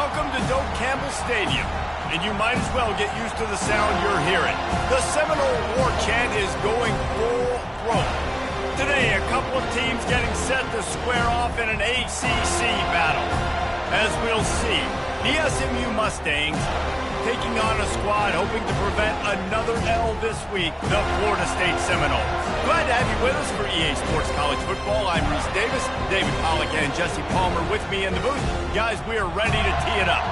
Welcome to Doak Campbell Stadium, and you might as well get used to the sound you're hearing. The Seminole War Chant is going full throat. Today, a couple of teams getting set to square off in an ACC battle. As we'll see, the SMU Mustangs taking on a squad hoping to prevent another L this week, the Florida State Seminoles. Glad to have you with us for EA Sports College Football. I'm Reese Davis, David Pollack and Jesse Palmer with me in the booth. Guys, we are ready to tee it up.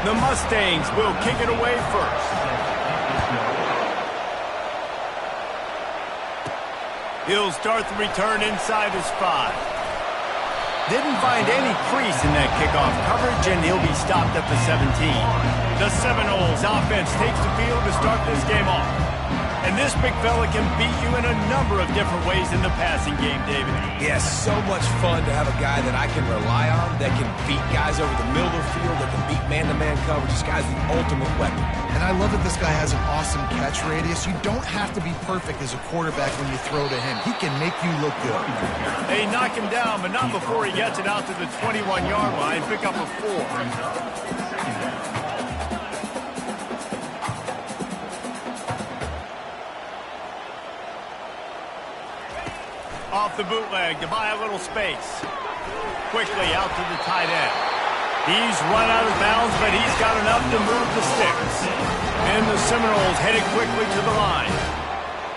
The Mustangs will kick it away first. He'll start the return inside his 5. Didn't find any crease in that kickoff coverage, and he'll be stopped at the 17. The Seminoles offense takes the field to start this game off. And this big fella can beat you in a number of different ways in the passing game, David. Yeah, so much fun to have a guy that I can rely on, that can beat guys over the middle of the field, that can beat man-to-man coverage. This guy's the ultimate weapon. And I love that this guy has an awesome catch radius. You don't have to be perfect as a quarterback when you throw to him. He can make you look good. They knock him down, but not before he gets it out to the 21-yard line. Pick up a 4. Off the bootleg to buy a little space. Quickly out to the tight end. He's run out of bounds, but he's got enough to move the sticks. And the Seminoles headed quickly to the line.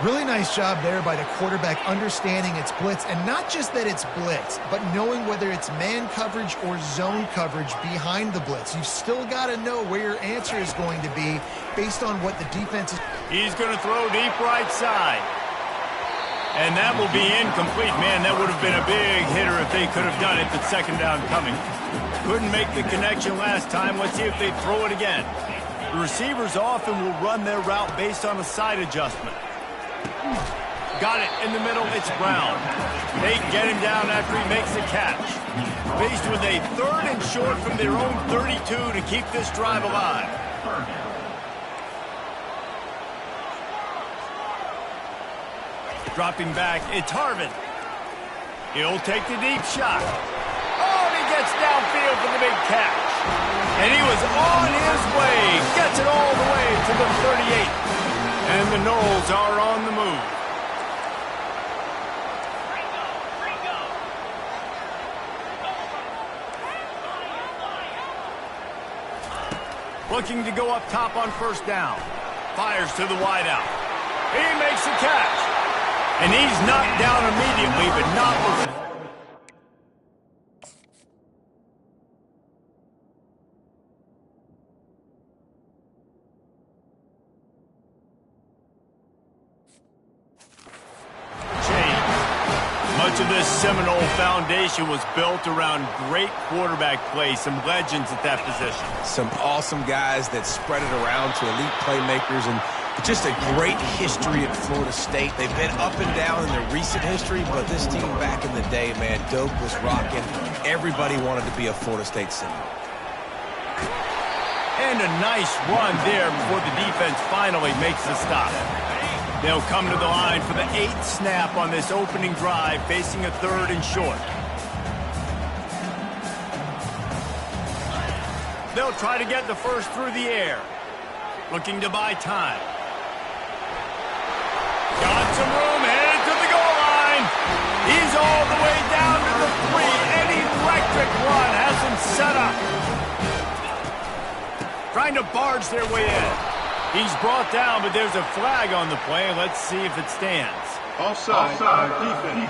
Really nice job there by the quarterback understanding it's blitz, and not just that it's blitz, but knowing whether it's man coverage or zone coverage behind the blitz. You've still got to know where your answer is going to be based on what the defense is. He's going to throw deep right side. And that will be incomplete. Man, that would have been a big hitter if they could have done it, but second down coming. Couldn't make the connection last time. Let's see if they throw it again. The receivers often will run their route based on a side adjustment. Got it in the middle. It's Brown. They get him down after he makes the catch. Faced with a 3rd and short from their own 32 to keep this drive alive. Dropping back, it's Harvin. He'll take the deep shot. Oh, and he gets downfield for the big catch. And he was on his way. Gets it all the way to the 38. And the Noles are on the move. Looking to go up top on first down. Fires to the wideout. He makes the catch. And he's knocked down immediately, but not with... Much of this Seminole foundation was built around great quarterback play, some legends at that position. Some awesome guys that spread it around to elite playmakers, and just a great history at Florida State. They've been up and down in their recent history, but this team back in the day, man, Doak was rocking. Everybody wanted to be a Florida State Seminole. And a nice run there before the defense finally makes the stop. They'll come to the line for the 8th snap on this opening drive, facing a 3rd and short. They'll try to get the first through the air. Looking to buy time. Got some room, headed to the goal line. He's all the way down to the 3. An electric run has him set up. Trying to barge their way in. He's brought down, but there's a flag on the play. Let's see if it stands. Offside. Defense.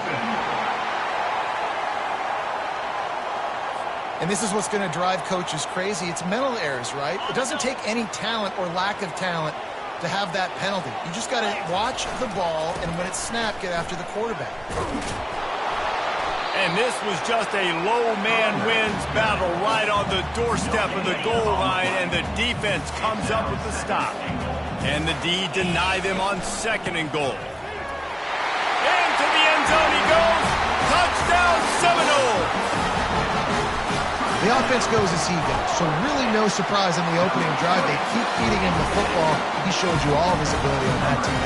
And this is what's going to drive coaches crazy. It's mental errors, right? It doesn't take any talent or lack of talent to have that penalty. You just got to watch the ball, and when it's snapped, get after the quarterback. And this was just a low man wins battle right on the doorstep of the goal line, and the defense comes up with the stop. And the D deny them on 2nd and goal. Into the end zone he goes. Touchdown Seminoles! The offense goes as he goes. So really no surprise on the opening drive. They keep feeding him the football. He showed you all of his ability on that TV.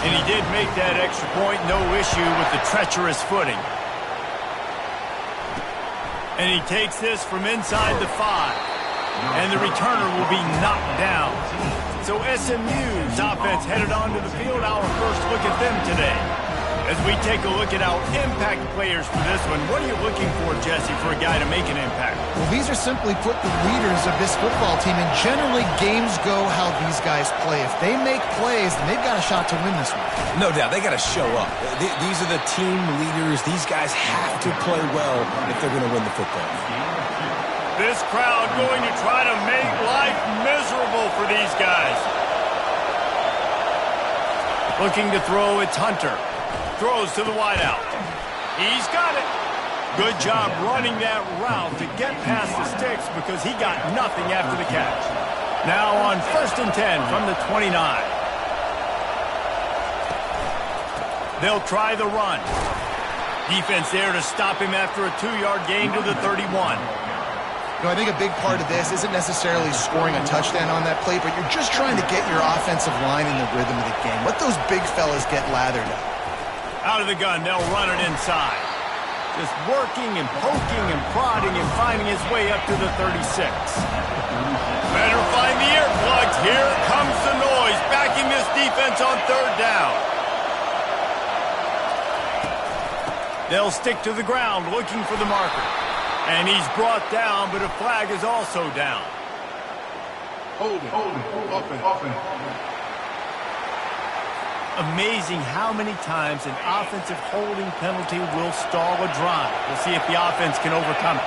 And he did make that extra point, no issue with the treacherous footing. And he takes this from inside the 5. And the returner will be knocked down. So SMU's offense headed onto the field. Our first look at them today. As we take a look at our impact players for this one, what are you looking for, Jesse, for a guy to make an impact? Well, these are simply put the leaders of this football team, and generally games go how these guys play. If they make plays, then they've got a shot to win this one. No doubt. They got to show up. These are the team leaders. These guys have to play well if they're going to win the football. This crowd going to try to make life miserable for these guys. Looking to throw, it's Hunter. Throws to the wideout. He's got it. Good job running that route to get past the sticks because he got nothing after the catch. Now on 1st and 10 from the 29. They'll try the run. Defense there to stop him after a 2-yard gain to the 31. I think a big part of this isn't necessarily scoring a touchdown on that play, but you're just trying to get your offensive line in the rhythm of the game. Let those big fellas get lathered up. Out of the gun, they'll run it inside. Just working and poking and prodding and finding his way up to the 36. Better find the earplugs. Here comes the noise, backing this defense on 3rd down. They'll stick to the ground, looking for the marker. And he's brought down, but a flag is also down. Holding, offense. Amazing how many times an offensive holding penalty will stall a drive. We'll see if the offense can overcome it.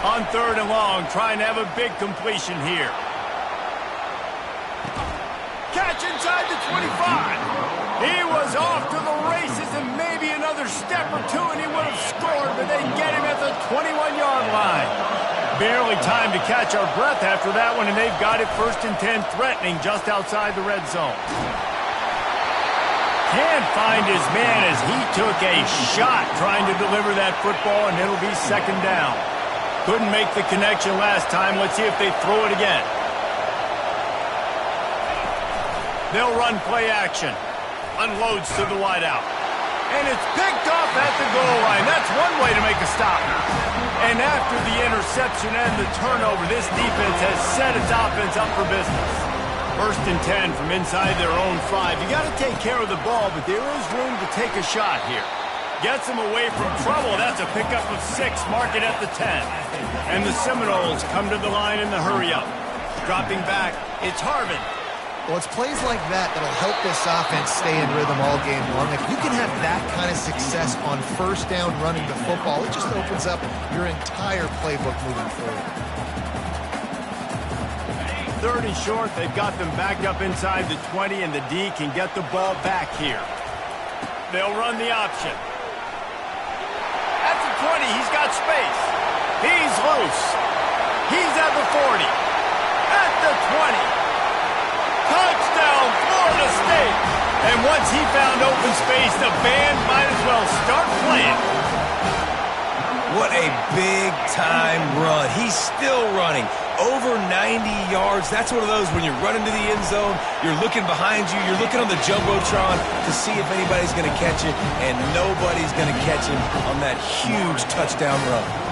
On 3rd and long, trying to have a big completion here. Catch inside the 25. He was off to the races and maybe another step or two and he would have scored, but they get him at the 21-yard line. Barely time to catch our breath after that one, and they've got it 1st and 10, threatening just outside the red zone. Can't find his man as he took a shot trying to deliver that football, and it'll be 2nd down. Couldn't make the connection last time. Let's see if they throw it again. They'll run play action. Unloads to the wideout. And it's picked off at the goal line. That's one way to make a stop. And after the interception and the turnover, this defense has set its offense up for business. 1st and 10 from inside their own 5. You got to take care of the ball, but there is room to take a shot here. Gets them away from trouble. That's a pickup of 6. Mark it at the 10. And the Seminoles come to the line in the hurry-up. Dropping back, it's Harvin. Well, it's plays like that that'll help this offense stay in rhythm all game long. If you can have that kind of success on 1st down running the football, it just opens up your entire playbook moving forward. 3rd and short, they've got them backed up inside the 20, and the D can get the ball back here. They'll run the option. At the 20, he's got space. He's loose. He's at the 40. At the 20. Touchdown, Florida State! And once he found open space, the band might as well start playing. What a big-time run. He's still running. Over 90 yards. That's one of those when you're running to the end zone, you're looking behind you, you're looking on the Jumbotron to see if anybody's going to catch it, and nobody's going to catch him on that huge touchdown run.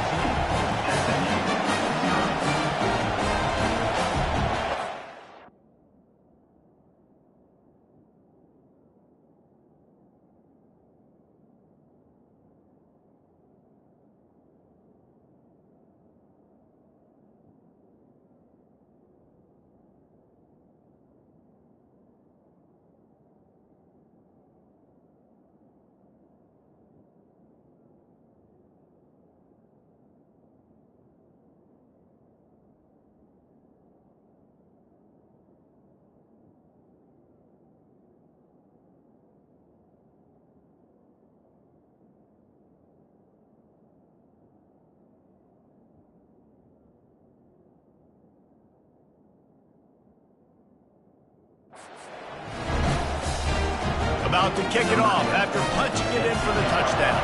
About to kick it off after punching it in for the touchdown.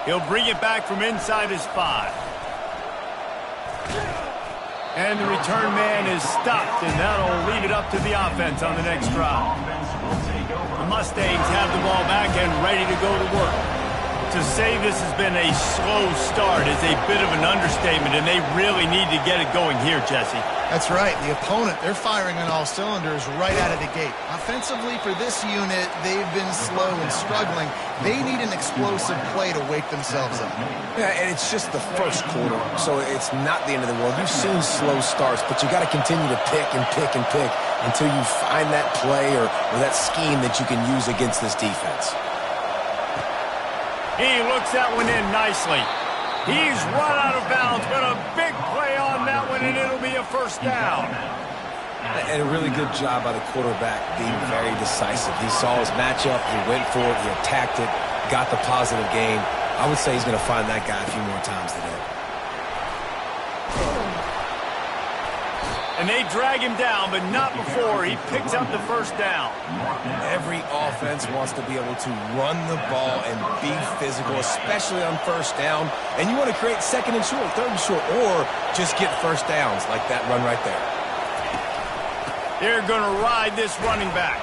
He'll bring it back from inside his 5. And the return man is stopped, and that'll leave it up to the offense on the next drive. The Mustangs have the ball back and ready to go to work. To say this has been a slow start is a bit of an understatement, and they really need to get it going here, Jesse. That's right. The opponent, they're firing on all cylinders right out of the gate. Offensively, for this unit, they've been slow and struggling. They need an explosive play to wake themselves up. Yeah, and it's just the first quarter, so it's not the end of the world. You've seen slow starts, but you got to continue to pick and pick and pick until you find that play or that scheme that you can use against this defense. He looks that one in nicely. He's run out of bounds, but a big play on that one, and it'll be a first down. And a really good job by the quarterback being very decisive. He saw his matchup, he went for it, he attacked it, got the positive gain. I would say he's going to find that guy a few more times today. And they drag him down, but not before he picks up the first down. Every offense wants to be able to run the ball and be physical, especially on first down. And you want to create second and short, third and short, or just get first downs like that run right there. They're going to ride this running back.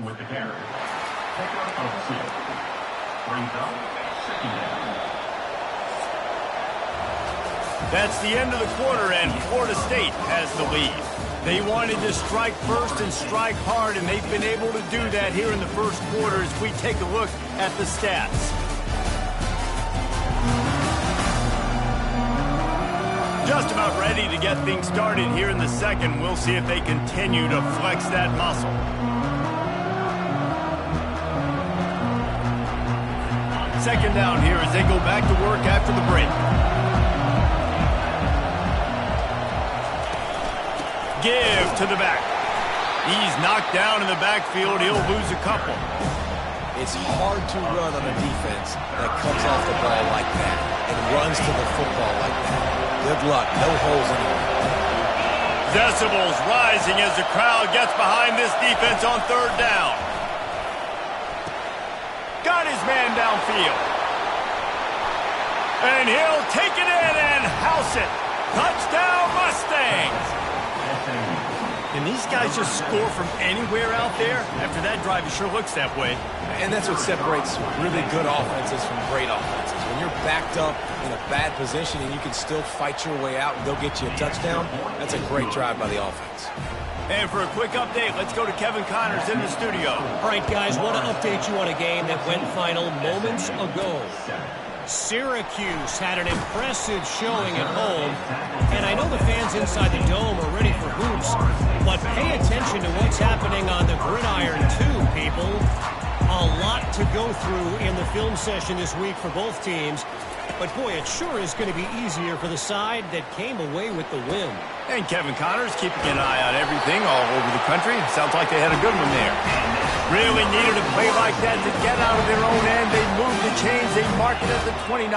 with the carry. Pickup of 6. Brings up 2nd down. That's the end of the quarter, and Florida State has the lead. They wanted to strike first and strike hard, and they've been able to do that here in the first quarter as we take a look at the stats. Just about ready to get things started here in the second. We'll see if they continue to flex that muscle. Second down here as they go back to work after the break. Give to the back. He's knocked down in the backfield. He'll lose a couple. It's hard to run on a defense that comes off the ball like that and runs to the football like that. Good luck. No holes anywhere. Decibels rising as the crowd gets behind this defense on third down. Got his man downfield. And he'll take it in and house it. Touchdown Mustangs. Can these guys just score from anywhere out there? After that drive, it sure looks that way. And that's what separates really good offenses from great offenses. When you're backed up in a bad position and you can still fight your way out and go get you a touchdown, that's a great drive by the offense. And for a quick update, let's go to Kevin Connors in the studio. All right, guys, want to update you on a game that went final moments ago. Syracuse had an impressive showing at home, and I know the fans inside the Dome are ready for hoops, but pay attention to what's happening on the gridiron too, people. A lot to go through in the film session this week for both teams, but boy, it sure is going to be easier for the side that came away with the win. And Kevin Connors keeping an eye on everything all over the country. Sounds like they had a good one there. Really needed a play like that to get out of their own end. They moved the chains. They mark it at the 29.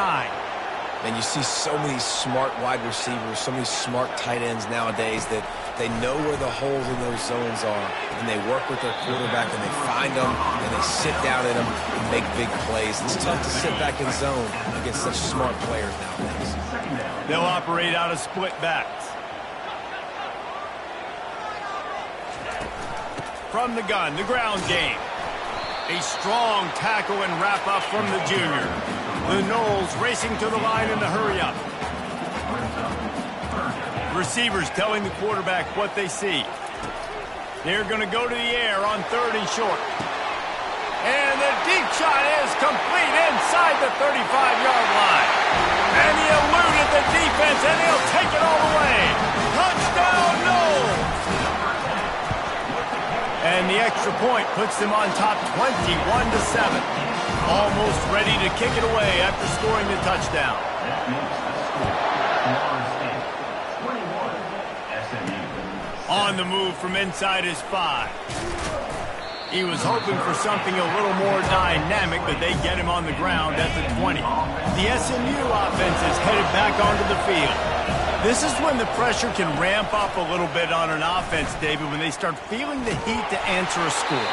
And you see so many smart wide receivers, so many smart tight ends nowadays that they know where the holes in those zones are, and they work with their quarterback, and they find them, and they sit down in them and make big plays. It's tough to sit back in zone against such smart players nowadays. They'll operate out of split backs. From the gun, the ground game. A strong tackle and wrap up from the junior. The Knowles racing to the line in the hurry-up. Receivers telling the quarterback what they see. They're going to go to the air on third and short. And the deep shot is complete inside the 35-yard line. And he eluded the defense, and he'll take it all the way. Touchdown, Knowles! And the extra point puts them on top 21-7. Almost ready to kick it away after scoring the touchdown. On the move from inside his 5. He was hoping for something a little more dynamic, but they get him on the ground at the 20. The SMU offense is headed back onto the field. This is when the pressure can ramp up a little bit on an offense, David, when they start feeling the heat to answer a score.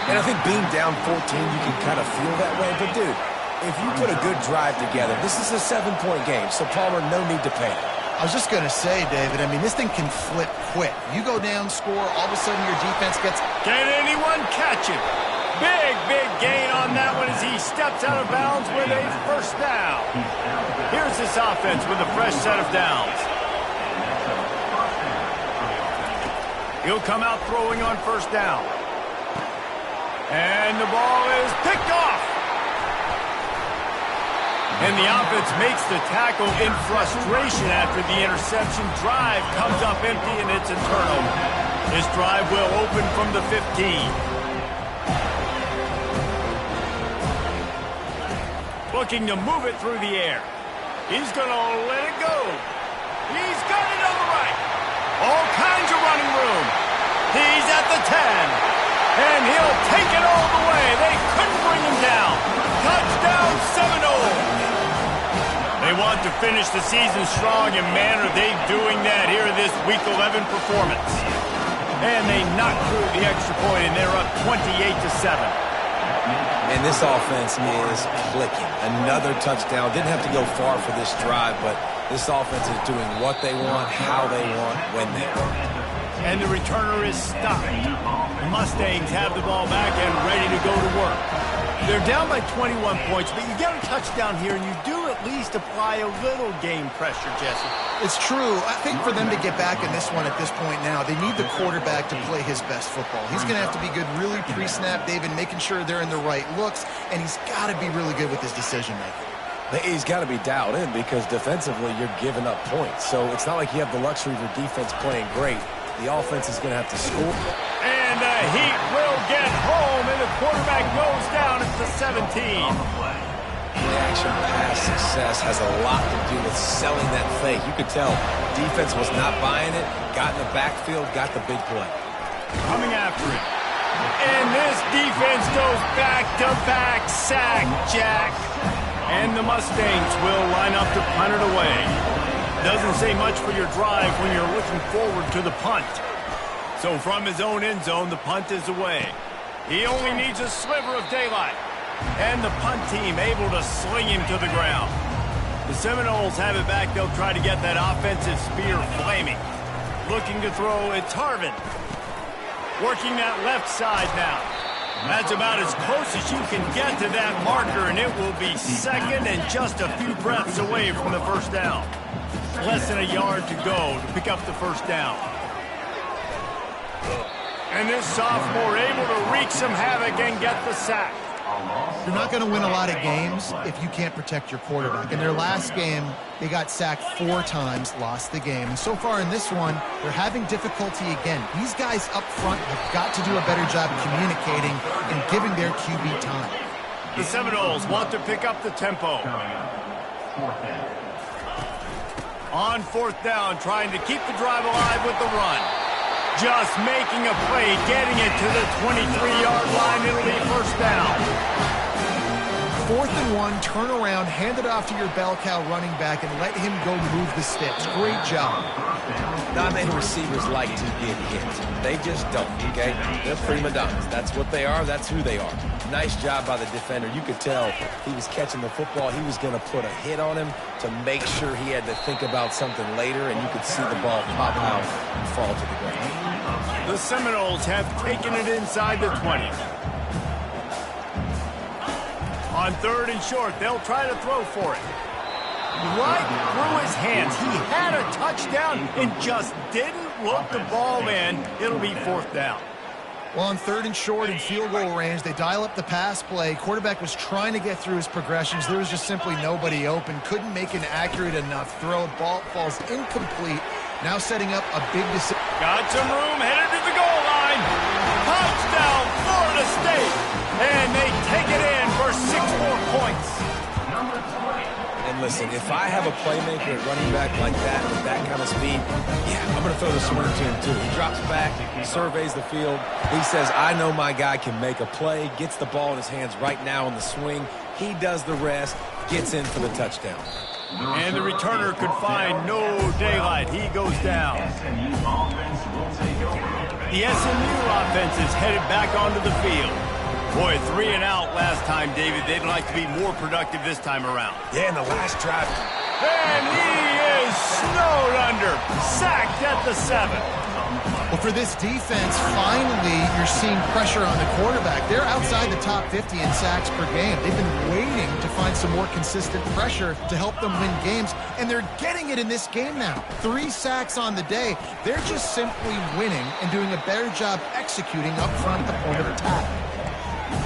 And I think being down 14, you can kind of feel that way. But, dude, if you put a good drive together, this is a 7-point game, so Palmer, no need to panic. I was just going to say, David, I mean, this thing can flip quick. You go down, score, all of a sudden your defense gets... Can anyone catch it? Big gain on that one as he steps out of bounds with a first down. Here's this offense with a fresh set of downs. He'll come out throwing on first down. And the ball is picked off. And the offense makes the tackle in frustration after the interception. Drive comes up empty, and it's a turnover. This drive will open from the 15. Looking to move it through the air. He's going to let it go. He's got it on the right. All kinds of running room. He's at the 10. And he'll take it all the way. They couldn't bring him down. Touchdown, Seminoles. They want to finish the season strong, and man, are they doing that here in this Week 11 performance. And they knock through the extra point, and they're up 28-7. And this offense is clicking. Another touchdown. Didn't have to go far for this drive, but this offense is doing what they want, how they want, when they want. And the returner is stopped. The Mustangs have the ball back and ready to go to work. They're down by 21 points, but you get a touchdown here, and you do at least apply a little game pressure, Jesse. It's true. I think for them to get back in this one at this point now, they need the quarterback to play his best football. He's going to have to be good really pre-snap, David, making sure they're in the right looks, and he's got to be really good with his decision-making. He's got to be dialed in because defensively you're giving up points. So it's not like you have the luxury of your defense playing great. The offense is going to have to score. And the Heat will get home, and the quarterback goes down at the 17. Play-action pass success has a lot to do with selling that fake. You could tell defense was not buying it, got in the backfield, got the big play. Coming after it. And this defense goes back-to-back sack, Jack. And the Mustangs will line up to punt it away. Doesn't say much for your drive when you're looking forward to the punt. So from his own end zone, the punt is away. He only needs a sliver of daylight. And the punt team able to sling him to the ground. The Seminoles have it back. They'll try to get that offensive spear flaming. Looking to throw, it's Harvin. Working that left side now. That's about as close as you can get to that marker, and it will be second and just a few breaths away from the first down. Less than a yard to go to pick up the first down. And this sophomore able to wreak some havoc and get the sack. You're not going to win a lot of games if you can't protect your quarterback. In their last game, they got sacked 4 times, lost the game. And so far in this one, they're having difficulty again. These guys up front have got to do a better job communicating and giving their QB time. The Seminoles want to pick up the tempo. On fourth down, trying to keep the drive alive with the run. Just making a play, getting it to the 23-yard line. It'll be first down. 4th and 1, turn around, hand it off to your bell cow running back, and let him go move the sticks. Great job. Not many receivers like to get hit. They just don't, okay? They're prima donnas. That's what they are. That's who they are. Nice job by the defender. You could tell he was catching the football. He was going to put a hit on him to make sure he had to think about something later, and you could see the ball pop out and fall to the ground. The Seminoles have taken it inside the 20. On 3rd and short, they'll try to throw for it. Right through his hands. He had a touchdown and just didn't look the ball in. It'll be 4th down. Well, on 3rd and short in field goal range, they dial up the pass play. Quarterback was trying to get through his progressions. There was just simply nobody open. Couldn't make an accurate enough throw. Ball falls incomplete. Now setting up a big decision. Got some room, headed to the goal line. Touchdown, Florida State. And they take it in for 6 more points. And listen, if I have a playmaker at running back like that with that kind of speed, yeah, I'm going to throw the swing to him too. He drops back, surveys the field. He says, I know my guy can make a play, gets the ball in his hands right now on the swing. He does the rest, gets in for the touchdown. And the returner could find no daylight. He goes down. The SMU offense is headed back onto the field. Boy, 3 and out last time, David. They'd like to be more productive this time around. Yeah, in the last drive. And he is snowed under. Sacked at the 7. Well, for this defense, finally, you're seeing pressure on the quarterback. They're outside the top 50 in sacks per game. They've been waiting to find some more consistent pressure to help them win games, and they're getting it in this game now. 3 sacks on the day. They're just simply winning and doing a better job executing up front at the point of attack.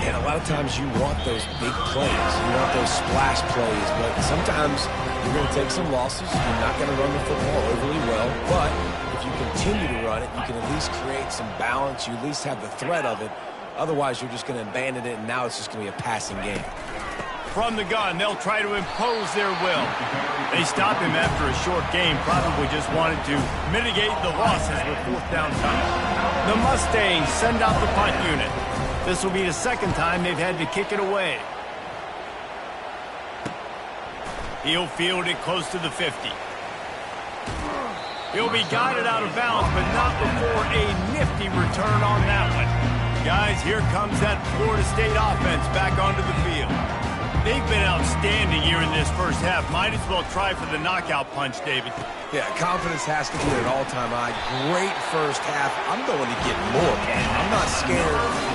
And a lot of times you want those big plays. You want those splash plays, but sometimes you're going to take some losses. You're not going to run the football overly well, but if you continue to run it, you can at least create some balance. You at least have the threat of it. Otherwise, you're just going to abandon it, and now it's just going to be a passing game. From the gun, they'll try to impose their will. They stop him after a short game, probably just wanted to mitigate the losses with 4th down time. The Mustangs send out the punt unit. This will be the 2nd time they've had to kick it away. He'll field it close to the 50. He'll be guided out of bounds, but not before a nifty return on that one. Guys, here comes that Florida State offense back onto the field. They've been outstanding here in this first half. Might as well try for the knockout punch, David. Yeah, confidence has to be at an all-time high. Great first half. I'm going to get more. I'm not scared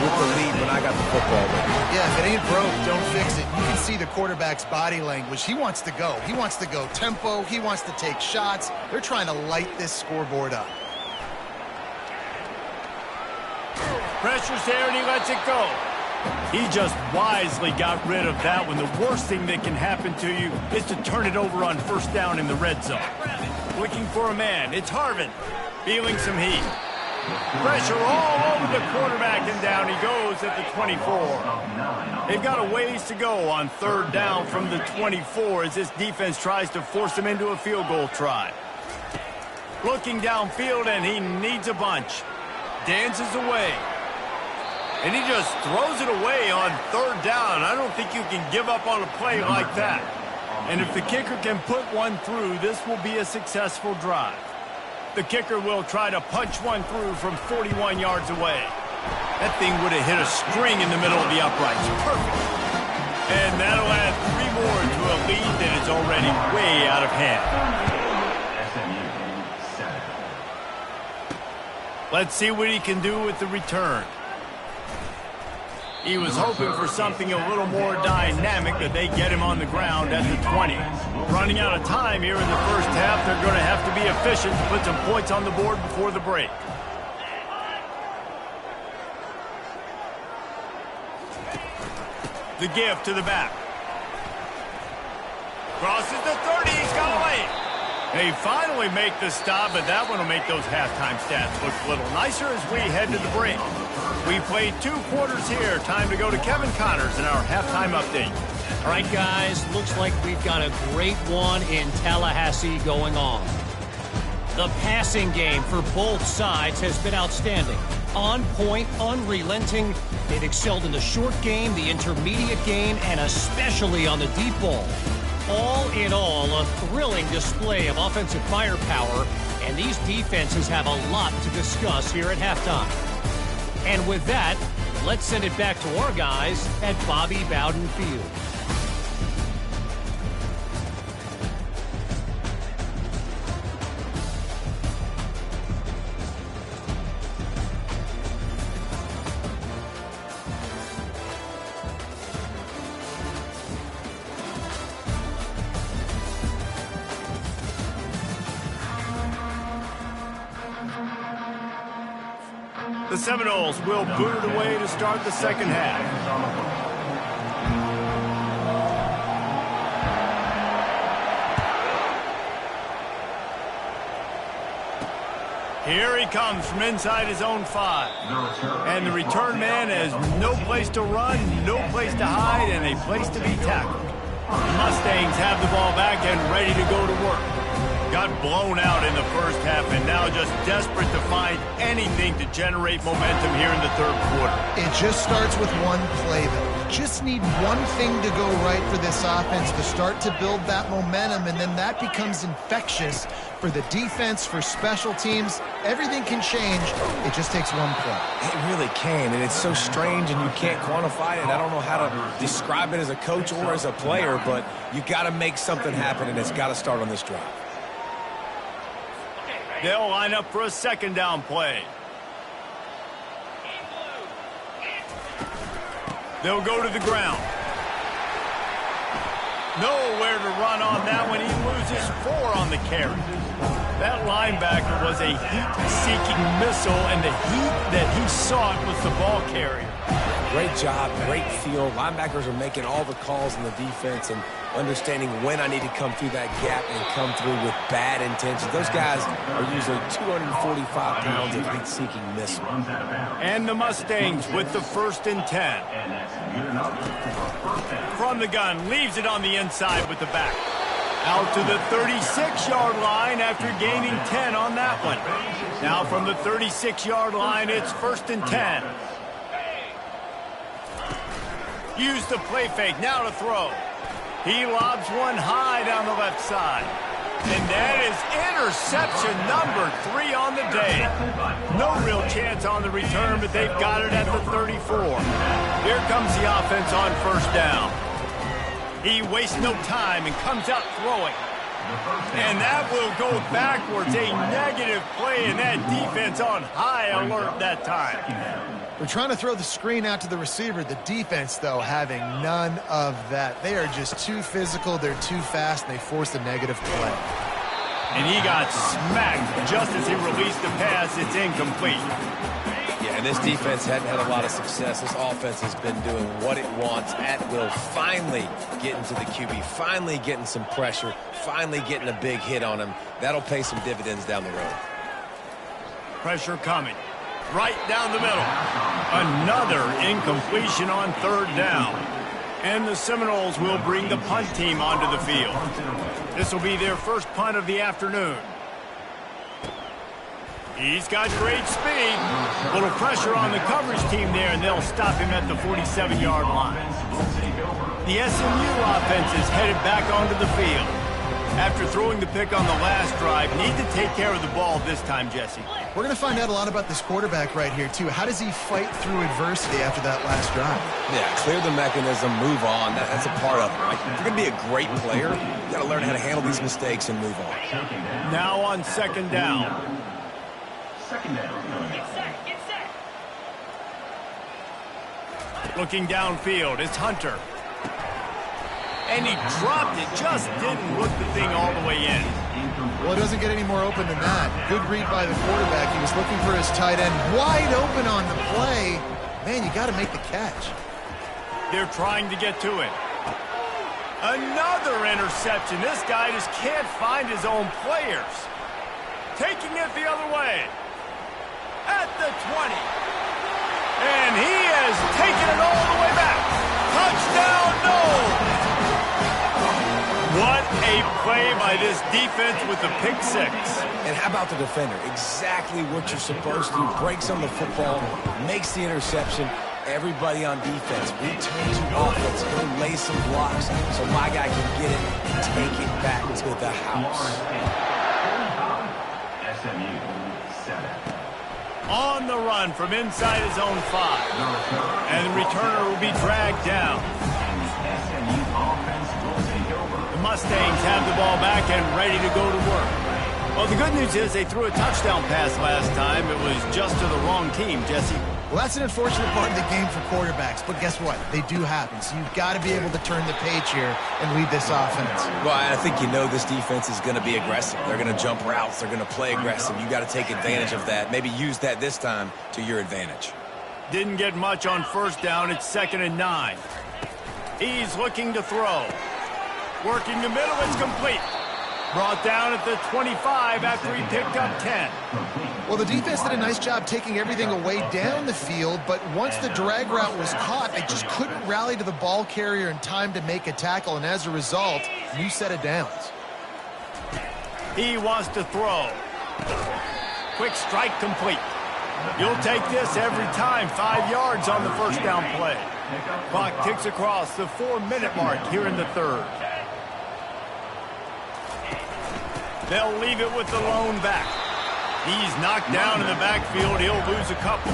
with the lead when I got the football with me. Yeah, if it ain't broke, don't fix it. You can see the quarterback's body language. He wants to go. He wants to go tempo. He wants to take shots. They're trying to light this scoreboard up. Pressure's there, and he lets it go. He just wisely got rid of that one. The worst thing that can happen to you is to turn it over on first down in the red zone. Looking for a man. It's Harvin. Feeling some heat. Pressure all over the quarterback, and down he goes at the 24. They've got a ways to go on third down from the 24 as this defense tries to force him into a field goal try. Looking downfield, and he needs a bunch. Dances away. And he just throws it away on third down. I don't think you can give up on a play like that. And if the kicker can put one through, this will be a successful drive. The kicker will try to punch one through from 41 yards away. That thing would have hit a string in the middle of the uprights. Perfect. And that'll add 3 more to a lead that is already way out of hand. Let's see what he can do with the return. He was hoping for something a little more dynamic, but they get him on the ground at the 20. Running out of time here in the first half, they're going to have to be efficient to put some points on the board before the break. The give to the back. Crosses the 30, he's got away. They finally make the stop, but that one will make those halftime stats look a little nicer as we head to the break. We played 2 quarters here. Time to go to Kevin Connors in our halftime update. All right, guys, looks like we've got a great one in Tallahassee going on. The passing game for both sides has been outstanding. On point, unrelenting. They've excelled in the short game, the intermediate game, and especially on the deep ball. All in all, a thrilling display of offensive firepower, and these defenses have a lot to discuss here at halftime. And with that, let's send it back to our guys at Bobby Bowden Field. The Seminoles will boot it away to start the second half. Here he comes from inside his own 5. And the return man has no place to run, no place to hide, and a place to be tackled. The Mustangs have the ball back and ready to go to work. Got blown out in the first half and now just desperate to find anything to generate momentum here in the third quarter. It just starts with one play, though. You just need one thing to go right for this offense to start to build that momentum, and then that becomes infectious for the defense, for special teams. Everything can change. It just takes one play. It really can, and it's so strange, and you can't quantify it. I don't know how to describe it as a coach or as a player, but you got to make something happen, and it's got to start on this drive. They'll line up for a second down play. They'll go to the ground. Nowhere to run on that one. He loses 4 on the carry. That linebacker was a heat-seeking missile, and the heat that he sought was the ball carrier. Great job, great feel. Linebackers are making all the calls in the defense and understanding when I need to come through that gap and come through with bad intentions. Those guys are usually 245 pounds of heat-seeking missile. And the Mustangs with the 1st and 10. From the gun, leaves it on the inside with the back. Out to the 36-yard line after gaining 10 on that one. Now from the 36-yard line, it's 1st and 10. Use the play fake, now to throw. He lobs one high down the left side. And that is interception number 3 on the day. No real chance on the return, but they've got it at the 34. Here comes the offense on 1st down. He wastes no time and comes out throwing. And that will go backwards. A negative play, and that defense on high alert that time. We're trying to throw the screen out to the receiver. The defense, though, having none of that. They are just too physical. They're too fast, and they forced a negative play. And he got smacked just as he released the pass. It's incomplete. Yeah, and this defense hadn't had a lot of success. This offense has been doing what it wants at will. Finally getting to the QB, finally getting some pressure, finally getting a big hit on him. That'll pay some dividends down the road. Pressure coming. Right down the middle. Another incompletion on third down. And the Seminoles will bring the punt team onto the field. This will be their first punt of the afternoon. He's got great speed. A little pressure on the coverage team there, and they'll stop him at the 47-yard line. The SMU offense is headed back onto the field. After throwing the pick on the last drive, need to take care of the ball this time, Jesse. We're going to find out a lot about this quarterback right here, too. How does he fight through adversity after that last drive? Yeah, clear the mechanism, move on. That's a part of it, right? If you're going to be a great player, you got to learn how to handle these mistakes and move on. Now on second down. Second down. Looking downfield, it's Hunter. And he dropped it, just didn't look the thing all the way in. Well, it doesn't get any more open than that. Good read by the quarterback. He was looking for his tight end wide open on the play. Man, you got to make the catch. They're trying to get to it. Another interception. This guy just can't find his own players. Taking it the other way. At the 20. And he has taken it all the way back. Touchdown, no! What a play by this defense with the pick six. And how about the defender? Exactly what you're supposed to do. Breaks on the football, makes the interception. Everybody on defense returns to offense. He'll lay some blocks so my guy can get it and take it back to the house. SMU 7. On the run from inside his own 5. And the returner will be dragged down. SMU offense will take over. The Mustangs have the ball back and ready to go to work. Well, the good news is they threw a touchdown pass last time. It was just to the wrong team, Jesse. Well, that's an unfortunate part of the game for quarterbacks, but guess what? They do happen, so you've got to be able to turn the page here and lead this offense. Well, I think you know this defense is going to be aggressive. They're going to jump routes. They're going to play aggressive. You got to take advantage of that. Maybe use that this time to your advantage. Didn't get much on first down. It's 2nd and 9. He's looking to throw. Working the middle. It's complete. Brought down at the 25 after he picked up 10. Well, the defense did a nice job taking everything away down the field, but once the drag route was caught, they just couldn't rally to the ball carrier in time to make a tackle, and as a result, new set of downs. He wants to throw. Quick strike complete. You'll take this every time. 5 yards on the first down play. Clock ticks across the 4-minute mark here in the third. They'll leave it with the lone back. He's knocked down in the backfield. He'll lose a couple.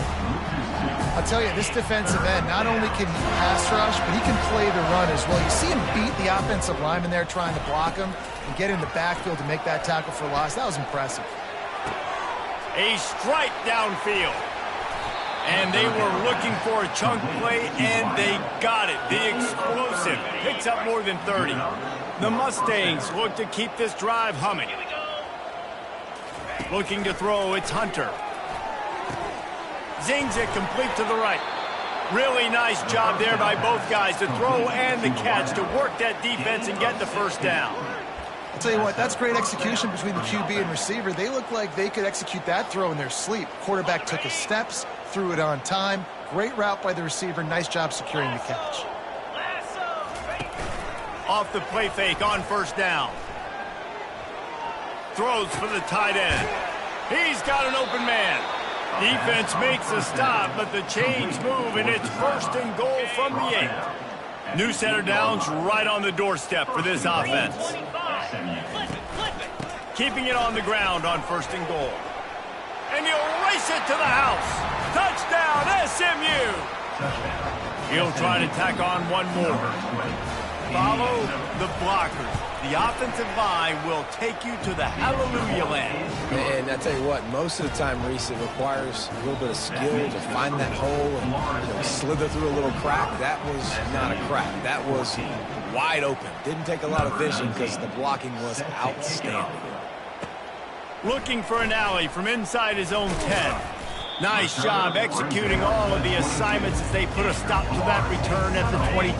I'll tell you, this defensive end, not only can he pass rush, but he can play the run as well. You see him beat the offensive lineman there trying to block him and get in the backfield to make that tackle for loss. That was impressive. A strike downfield. And they were looking for a chunk play, and they got it. The explosive picks up more than 30. The Mustangs look to keep this drive humming. Looking to throw, it's Hunter. Zings it complete to the right. Really nice job there by both guys to throw and the catch to work that defense and get the first down. I'll tell you what, that's great execution between the QB and receiver. They look like they could execute that throw in their sleep. Quarterback took his steps, threw it on time. Great route by the receiver. Nice job securing the catch. Off the play fake on first down. Throws for the tight end. He's got an open man. Defense makes a stop, but the chains move, and it's 1st and goal from the 8. New set of downs right on the doorstep for this offense. Keeping it on the ground on 1st and goal. And he'll race it to the house. Touchdown, SMU. He'll try to tack on one more. follow the blockers. The offensive line will take you to the hallelujah land. And I tell you what, most of the time, Reese, it requires a little bit of skill to find that hole and slither through a little crack. That was not a crack. That was wide open. Didn't take a lot of vision because the blocking was outstanding. Looking for an alley from inside his own 10. Nice job executing all of the assignments as they put a stop to that return at the 22.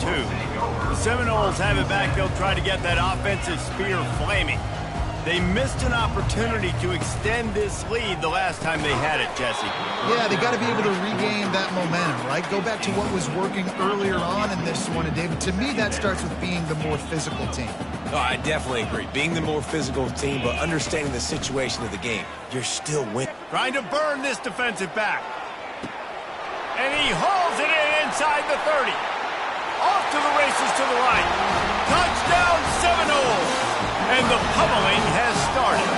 The Seminoles have it back. They'll try to get that offensive spear flaming. They missed an opportunity to extend this lead the last time they had it, Jesse. Yeah, they got to be able to regain that momentum, right? Go back to what was working earlier on in this one. And, David, to me, that starts with being the more physical team. Oh, I definitely agree. Being the more physical team, but understanding the situation of the game. You're still winning. Trying to burn this defensive back. And he hauls it in inside the 30. Off to the races to the right. Touchdown, Seminoles! And the pummeling has started.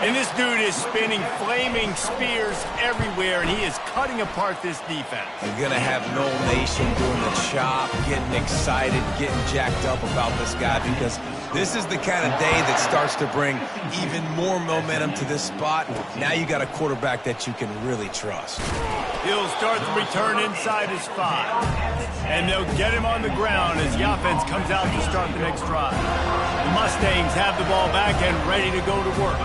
And this dude is spinning flaming spears everywhere, and he is cutting apart this defense. You're going to have Noel Nation doing the chop, getting excited, getting jacked up about this guy, because this is the kind of day that starts to bring even more momentum to this spot. Now you got a quarterback that you can really trust. He'll start the return inside his 5. And they'll get him on the ground as the offense comes out to start the next drive. The Mustangs have the ball back and ready to go to work.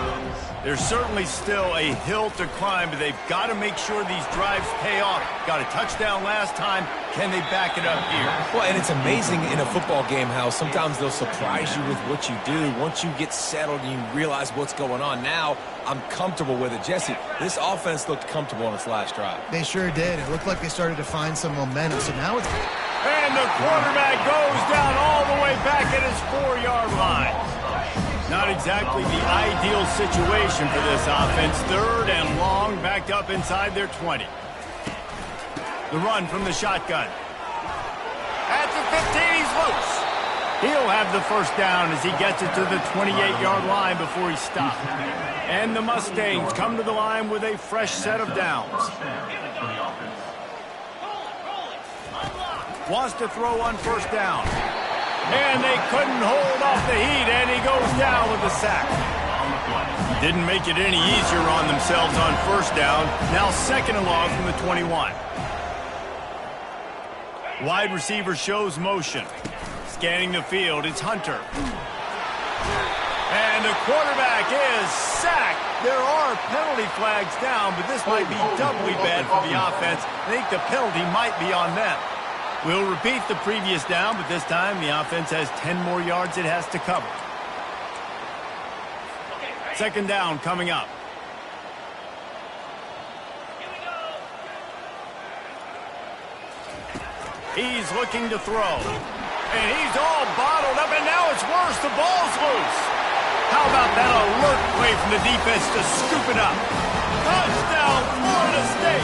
There's certainly still a hill to climb, but they've got to make sure these drives pay off. Got a touchdown last time. Can they back it up here? Well, and it's amazing in a football game how sometimes they'll surprise you with what you do. Once you get settled and you realize what's going on, now I'm comfortable with it. Jesse, this offense looked comfortable on its last drive. They sure did. It looked like they started to find some momentum. So now it's... And the quarterback goes down all the way back at his 4-yard line. Not exactly the ideal situation for this offense. 3rd and long, backed up inside their 20. The run from the shotgun. At the 15, he's loose. He'll have the first down as he gets it to the 28-yard line before he stopped. And the Mustangs come to the line with a fresh set of downs. Wants to throw on first down. And they couldn't hold off the heat, and he goes down with the sack. Didn't make it any easier on themselves on first down. Now 2nd and long from the 21. Wide receiver shows motion. Scanning the field, it's Hunter. And the quarterback is sacked. There are penalty flags down, but this might be doubly bad for the offense. I think the penalty might be on them. We'll repeat the previous down, but this time the offense has 10 more yards it has to cover. 2nd down coming up. He's looking to throw. And he's all bottled up, and now it's worse. The ball's loose. How about that alert play from the defense to scoop it up? Touchdown, Florida State.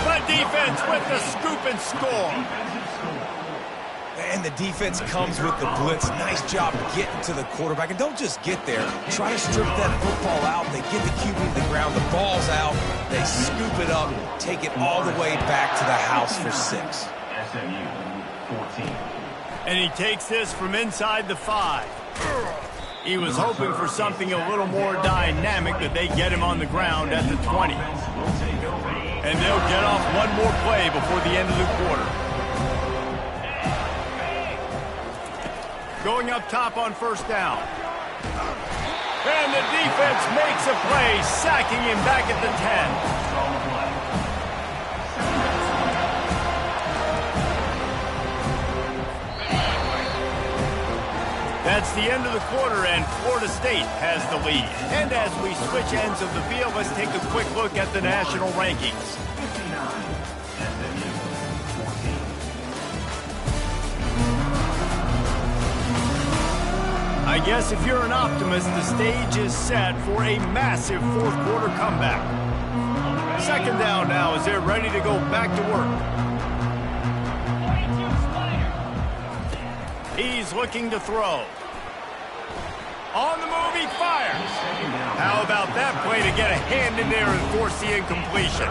The defense with the scoop and score. And the defense comes with the blitz. Nice job getting to the quarterback. And don't just get there. Try to strip that football out. They get the QB to the ground. The ball's out. They scoop it up, take it all the way back to the house for 6. And he takes this from inside the 5. He was hoping for something a little more dynamic, but they get him on the ground at the 20. And they'll get off one more play before the end of the quarter. Going up top on first down. And the defense makes a play, sacking him back at the 10. That's the end of the quarter, and Florida State has the lead. And as we switch ends of the field, let's take a quick look at the national rankings. I guess if you're an optimist, the stage is set for a massive 4th quarter comeback. 2nd down now as they're ready to go back to work. He's looking to throw. On the move, he fires. How about that play to get a hand in there and force the incompletion?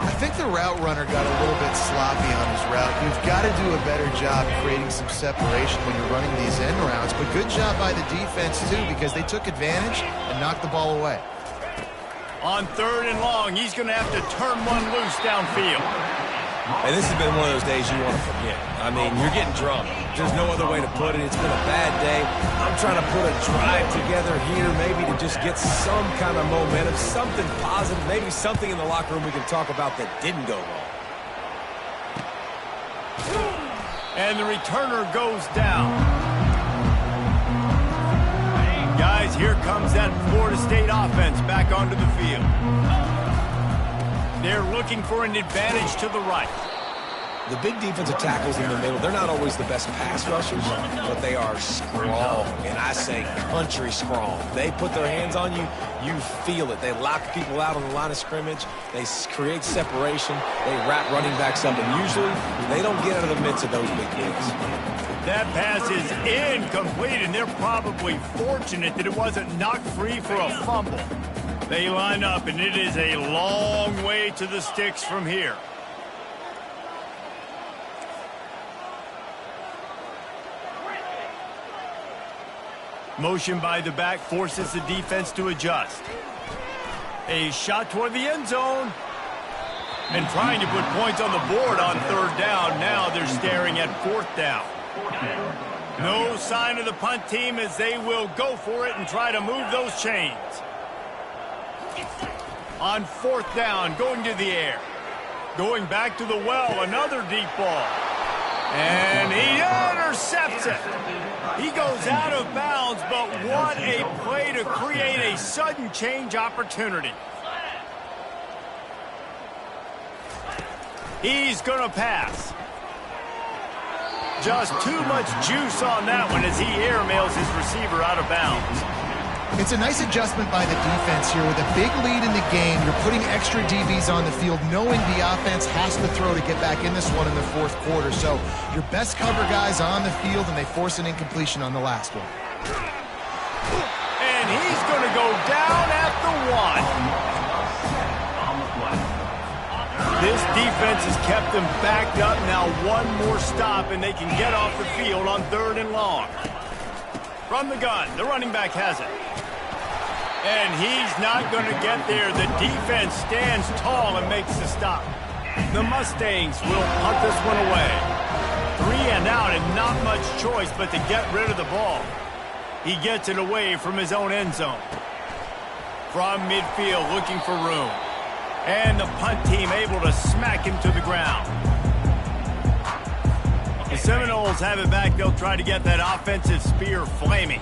I think the route runner got a little bit sloppy on his route. You've got to do a better job creating some separation when you're running these end routes. But good job by the defense, too, because they took advantage and knocked the ball away. On 3rd and long, he's going to have to turn one loose downfield. And this has been one of those days you want to forget. I mean, you're getting drunk. There's no other way to put it. It's been a bad day. I'm trying to put a drive together here, maybe to just get some kind of momentum, something positive, maybe something in the locker room we can talk about that didn't go wrong. And the returner goes down. Guys, here comes that Florida State offense back onto the field. They're looking for an advantage to the right. The big defensive tackles in the middle, they're not always the best pass rushers, but they are strong, and I say country strong. They put their hands on you, you feel it. They lock people out on the line of scrimmage. They create separation. They wrap running backs up, and usually they don't get out of the midst of those big plays. That pass is incomplete, and they're probably fortunate that it wasn't knocked free for a fumble. They line up, and it is a long way to the sticks from here. Motion by the back forces the defense to adjust. A shot toward the end zone. And trying to put points on the board on 3rd down. Now they're staring at 4th down. No sign of the punt team as they will go for it and try to move those chains. On 4th down, going to the air. Going back to the well, another deep ball. And he intercepts it. He goes out of bounds, but what a play to create a sudden change opportunity. He's going to pass. Just too much juice on that one as he airmails his receiver out of bounds. It's a nice adjustment by the defense here. With a big lead in the game, you're putting extra DBs on the field, knowing the offense has to throw to get back in this one in the 4th quarter. So your best cover guys on the field, and they force an incompletion on the last one. And he's going to go down at the 1. This defense has kept them backed up. Now one more stop, and they can get off the field on 3rd and long. From the gun, the running back has it. And he's not going to get there. The defense stands tall and makes the stop. The Mustangs will punt this one away. 3 and out, and not much choice but to get rid of the ball. He gets it away from his own end zone. From midfield, looking for room. And the punt team able to smack him to the ground. The Seminoles have it back. They'll try to get that offensive spear flaming.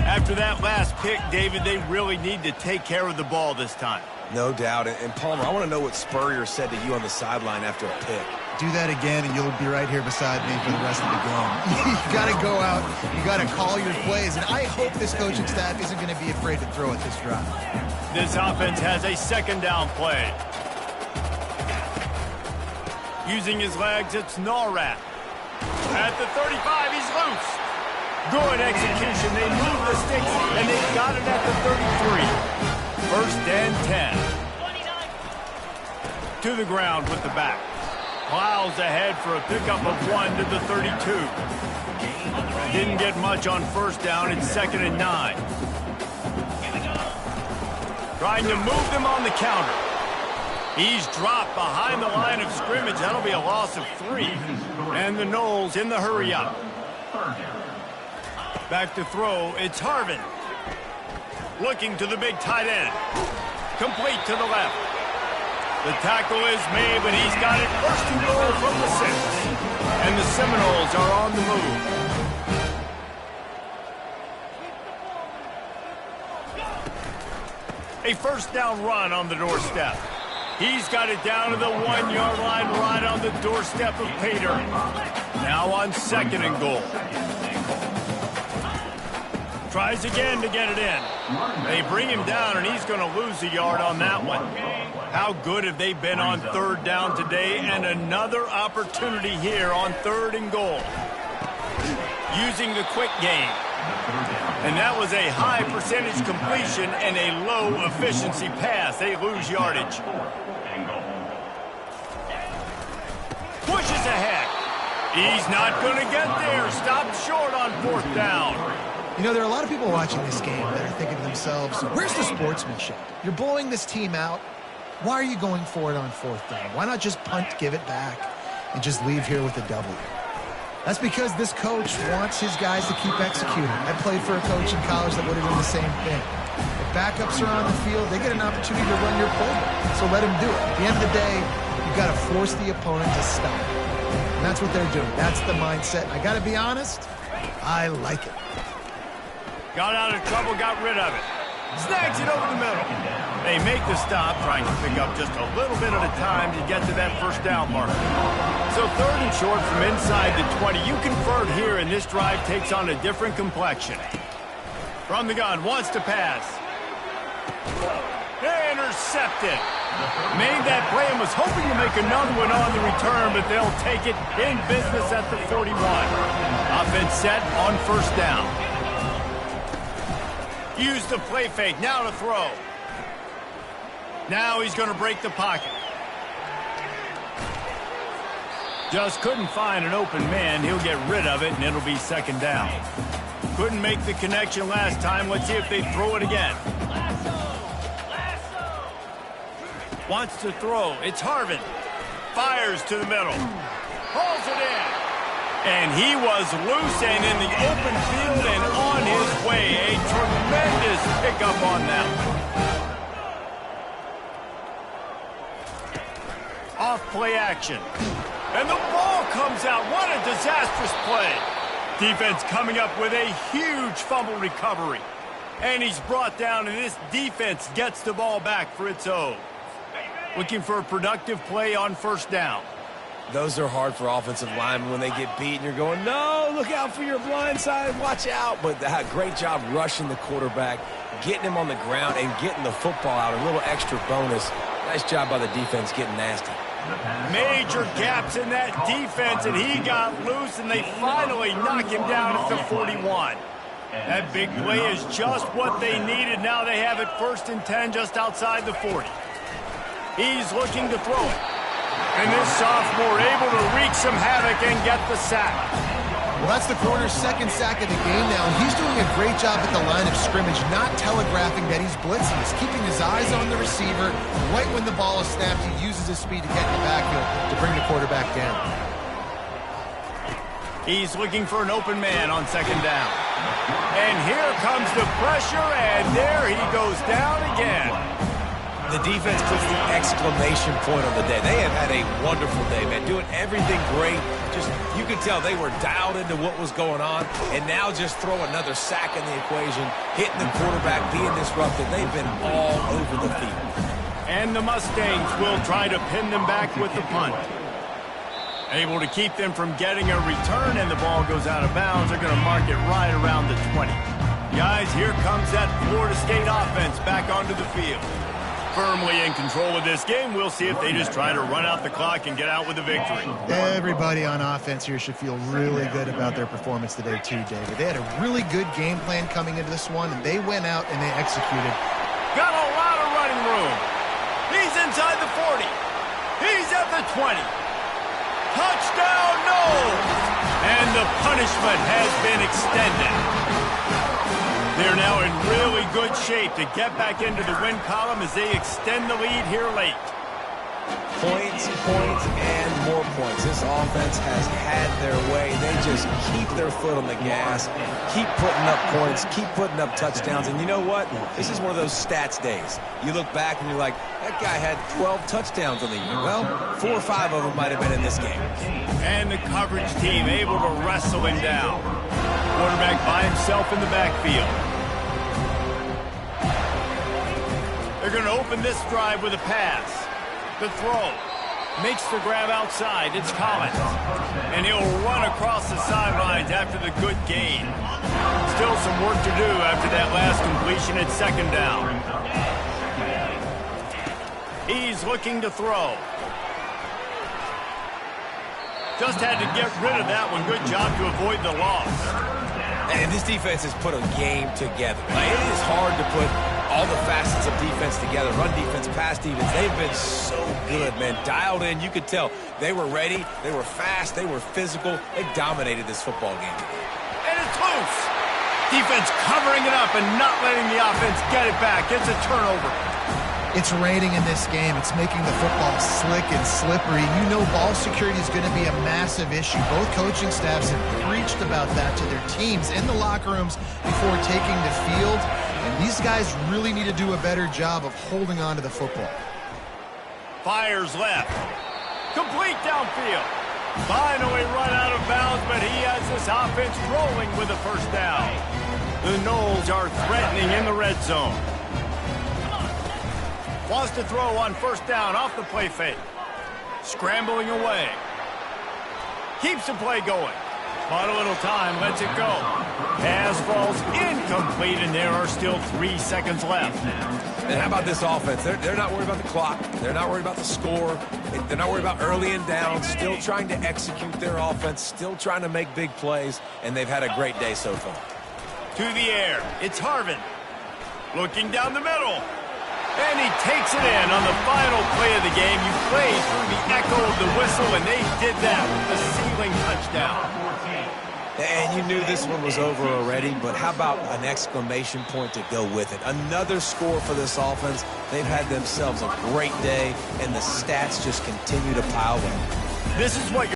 After that last pick, David, they really need to take care of the ball this time. No doubt. And Palmer, I want to know what Spurrier said to you on the sideline after a pick. Do that again, and you'll be right here beside me for the rest of the game. You got to go out. You got to call your plays. And I hope this coaching staff isn't going to be afraid to throw at this drive. This offense has a 2nd down play. Using his legs, it's Norrat. At the 35, he's loose. Good execution. They move the sticks, and they got it at the 33. 1st and 10. To the ground with the back. Plows ahead for a pickup of 1 to the 32. Didn't get much on 1st down. It's 2nd and 9. Trying to move them on the counter. He's dropped behind the line of scrimmage. That'll be a loss of 3. And the Noles in the hurry up. Back to throw. It's Harvin. Looking to the big tight end. Complete to the left. The tackle is made, but he's got it 1st and goal from the 6. And the Seminoles are on the move. A 1st down run on the doorstep. He's got it down to the 1-yard line right on the doorstep of Pater. Now on 2nd and goal. Tries again to get it in. They bring him down, and he's going to lose a yard on that one. How good have they been on 3rd down today? And another opportunity here on 3rd and goal. Using the quick game. And that was a high percentage completion and a low efficiency pass. They lose yardage. pushes ahead. He's not going to get there. Stopped short on 4th down. You know, there are a lot of people watching this game that are thinking to themselves, where's the sportsmanship? You're blowing this team out. Why are you going for it on 4th down? Why not just punt, give it back, and just leave here with a W? That's because this coach wants his guys to keep executing. I played for a coach in college that would have done the same thing. If backups are on the field, they get an opportunity to run your playbook, so let them do it. At the end of the day, you've got to force the opponent to stop. And that's what they're doing. That's the mindset. I got to be honest, I like it. Got out of trouble, got rid of it. Snags it over the middle. They make the stop, trying to pick up just a little bit at a time to get to that 1st down marker. So 3rd and short from inside the 20. You convert here, and this drive takes on a different complexion. From the gun, wants to pass. Intercepted. Made that play and was hoping to make another one on the return, but they'll take it in business at the 41. Offense set on 1st down. Use the play fake, now to throw. Now he's going to break the pocket. Just couldn't find an open man. He'll get rid of it, and it'll be 2nd down. Couldn't make the connection last time. Let's see if they throw it again. Wants to throw. It's Harvin. Fires to the middle. Hauls it in. And he was loose and in the open field and on his way. A tremendous pickup on that one. Off play action. And the ball comes out. What a disastrous play. Defense coming up with a huge fumble recovery. And he's brought down, and this defense gets the ball back for its own. Looking for a productive play on 1st down. Those are hard for offensive linemen when they get beat and you're going, no, look out for your blind side, watch out. But great job rushing the quarterback, getting him on the ground, and getting the football out. A little extra bonus. Nice job by the defense getting nasty. Major gaps in that defense, and he got loose, and they finally knock him down at the 41. That big play is just what they needed. Now they have it 1st and 10 just outside the 40. He's looking to throw it. And this sophomore able to wreak some havoc and get the sack. Well, that's the corner's 2nd sack of the game now, and he's doing a great job at the line of scrimmage, not telegraphing that he's blitzing. He's keeping his eyes on the receiver. Right when the ball is snapped, he uses his speed to get in the backfield to bring the quarterback down. He's looking for an open man on 2nd down. And here comes the pressure, and there he goes down again. The defense puts the exclamation point on the day. They have had a wonderful day, man. Doing everything great. Just, you could tell they were dialed into what was going on. And now just throw another sack in the equation, hitting the quarterback, being disrupted. They've been all over the field. And the Mustangs will try to pin them back with the punt. Able to keep them from getting a return, and the ball goes out of bounds. They're going to mark it right around the 20. Guys, here comes that Florida State offense back onto the field. Firmly in control of this game. We'll see if they just try to run out the clock and get out with a victory. Everybody on offense here should feel really good about their performance today too, David. They had a really good game plan coming into this one, and they went out and they executed. Got a lot of running room. He's inside the 40. He's at the 20. Touchdown, no! And the punishment has been extended. They're now in really good shape to get back into the win column as they extend the lead here late. Points, points, and more points. This offense has had their way. They just keep their foot on the gas, keep putting up points, keep putting up touchdowns. And you know what? This is one of those stats days. You look back and you're like, that guy had 12 touchdowns on the year. Well, 4 or 5 of them might have been in this game. And the coverage team able to wrestle him down. Quarterback by himself in the backfield. They're going to open this drive with a pass. The throw. Makes the grab outside. It's Collins. And he'll run across the sidelines after the good gain. Still some work to do after that last completion at 2nd down. He's looking to throw. Just had to get rid of that one. Good job to avoid the loss. And this defense has put a game together. Like, it is hard to put all the facets of defense together. Run defense, pass defense. They've been so good, man. Dialed in. You could tell they were ready. They were fast. They were physical. They dominated this football game. And it's loose. Defense covering it up and not letting the offense get it back. It's a turnover. It's raining in this game. It's making the football slick and slippery. You know ball security is going to be a massive issue. Both coaching staffs have preached about that to their teams in the locker rooms before taking the field. And these guys really need to do a better job of holding on to the football. Fires left. Complete downfield. Finally run out of bounds, but he has this offense rolling with a first down. The Noles are threatening in the red zone. Wants to throw on first down off the play fake. Scrambling away. Keeps the play going. Bought a little time, lets it go. Pass falls incomplete, and there are still 3 seconds left. And how about this offense? They're not worried about the clock. They're not worried about the score. They're not worried about early and down. Still trying to execute their offense. Still trying to make big plays. And they've had a great day so far. To the air. It's Harvin. Looking down the middle. And he takes it in on the final play of the game. You play through the echo of the whistle, and they did that with a ceiling touchdown. And you knew this one was over already, but how about an exclamation point to go with it? Another score for this offense. They've had themselves a great day, and the stats just continue to pile up. This is what